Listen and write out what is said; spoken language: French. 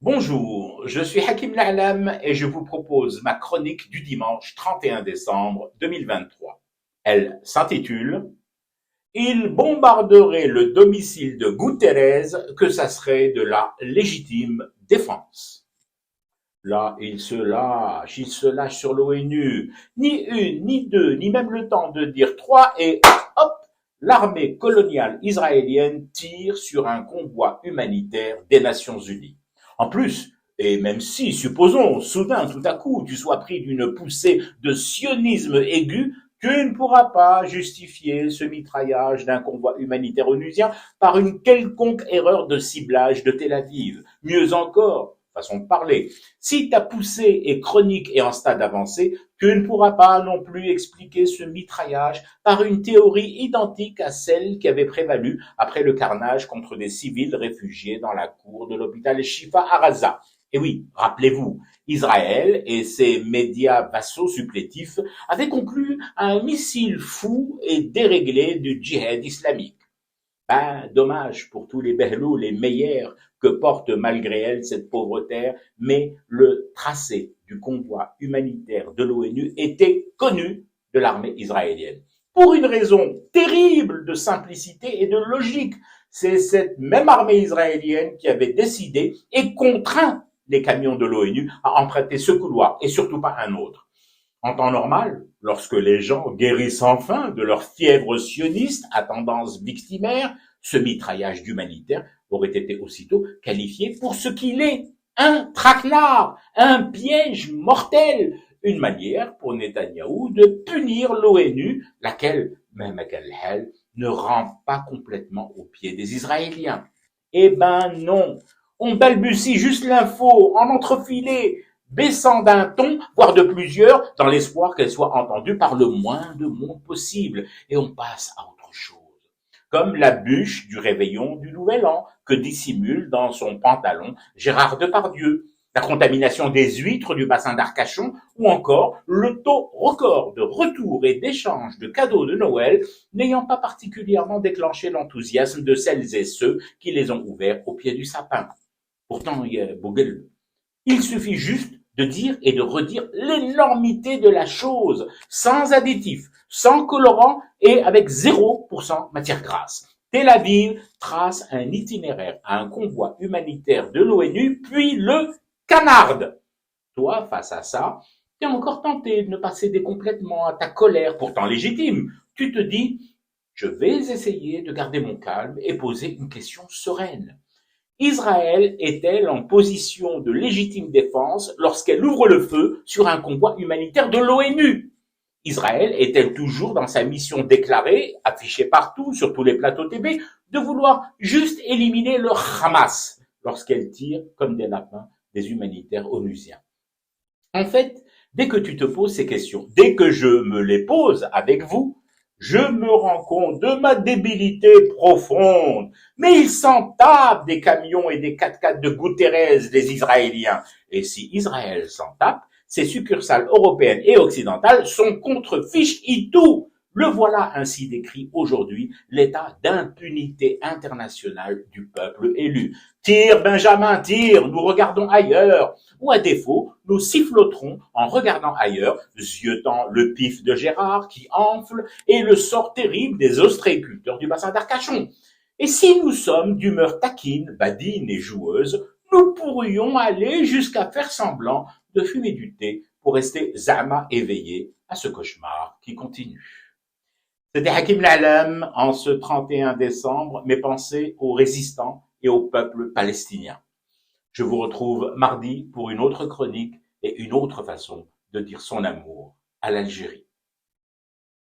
Bonjour, je suis Hakim La'alam et je vous propose ma chronique du dimanche 31 décembre 2023. Elle s'intitule Il bombarderait le domicile de Guterres que ça serait de la légitime défense. Là, il se lâche sur l'ONU. Ni une, ni deux, ni même le temps de dire trois et hop, l'armée coloniale israélienne tire sur un convoi humanitaire des Nations Unies. En plus, et même si, supposons, soudain, tout à coup, tu sois pris d'une poussée de sionisme aigu, tu ne pourras pas justifier ce mitraillage d'un convoi humanitaire onusien par une quelconque erreur de ciblage de Tel Aviv. Mieux encore, façon de parler, si ta poussée est chronique et en stade avancé, tu ne pourras pas non plus expliquer ce mitraillage par une théorie identique à celle qui avait prévalu après le carnage contre des civils réfugiés dans la cour de l'hôpital Shifa à Gaza. Et oui, rappelez-vous, Israël et ses médias vassaux supplétifs avaient conclu un missile fou et déréglé du djihad islamique. Ben, dommage pour tous les Behlou, les meilleurs que porte malgré elle cette pauvre terre, mais le tracé du convoi humanitaire de l'ONU était connu de l'armée israélienne. Pour une raison terrible de simplicité et de logique, c'est cette même armée israélienne qui avait décidé et contraint les camions de l'ONU à emprunter ce couloir et surtout pas un autre. En temps normal, lorsque les gens guérissent enfin de leur fièvre sioniste à tendance victimaire, ce mitraillage d'humanitaires aurait été aussitôt qualifié pour ce qu'il est, un traquenard, un piège mortel, une manière pour Netanyahou de punir l'ONU, laquelle, même à quel hal, ne rampe pas complètement aux pieds des Israéliens. Eh ben non, on balbutie juste l'info en entrefilet, baissant d'un ton, voire de plusieurs, dans l'espoir qu'elle soit entendue par le moins de monde possible, et on passe à autre chose. Comme la bûche du réveillon du Nouvel An, que dissimule dans son pantalon Gérard Depardieu, la contamination des huîtres du bassin d'Arcachon, ou encore le taux record de retour et d'échange de cadeaux de Noël n'ayant pas particulièrement déclenché l'enthousiasme de celles et ceux qui les ont ouverts au pied du sapin. Pourtant, il y a Bogle. Il suffit juste de dire et de redire l'énormité de la chose, sans additifs, sans colorant et avec 0% matière grasse. Tel Aviv trace un itinéraire à un convoi humanitaire de l'ONU, puis le canarde. Toi, face à ça, tu es encore tenté de ne pas céder complètement à ta colère, pourtant légitime. Tu te dis, je vais essayer de garder mon calme et poser une question sereine. Israël est-elle en position de légitime défense lorsqu'elle ouvre le feu sur un convoi humanitaire de l'ONU? Israël est-elle toujours dans sa mission déclarée, affichée partout sur tous les plateaux TV, de vouloir juste éliminer le Hamas lorsqu'elle tire comme des lapins des humanitaires onusiens? En fait, dès que tu te poses ces questions, dès que je me les pose avec vous, je me rends compte de ma débilité profonde. Mais ils s'en tapent des camions et des 4x4 de Guterres, des Israéliens. Et si Israël s'en tape, ses succursales européennes et occidentales sont contre fiche tout. Le voilà ainsi décrit aujourd'hui l'état d'impunité internationale du peuple élu. Tire, Benjamin, tire, nous regardons ailleurs. Ou à défaut, nous siffloterons en regardant ailleurs, ziotant le pif de Gérard qui enfle et le sort terrible des ostréiculteurs du bassin d'Arcachon. Et si nous sommes d'humeur taquine, badine et joueuse, nous pourrions aller jusqu'à faire semblant de fumer du thé pour rester zama éveillé à ce cauchemar qui continue. C'était Hakim La'alam en ce 31 décembre, mes pensées aux résistants et au peuple palestinien. Je vous retrouve mardi pour une autre chronique et une autre façon de dire son amour à l'Algérie.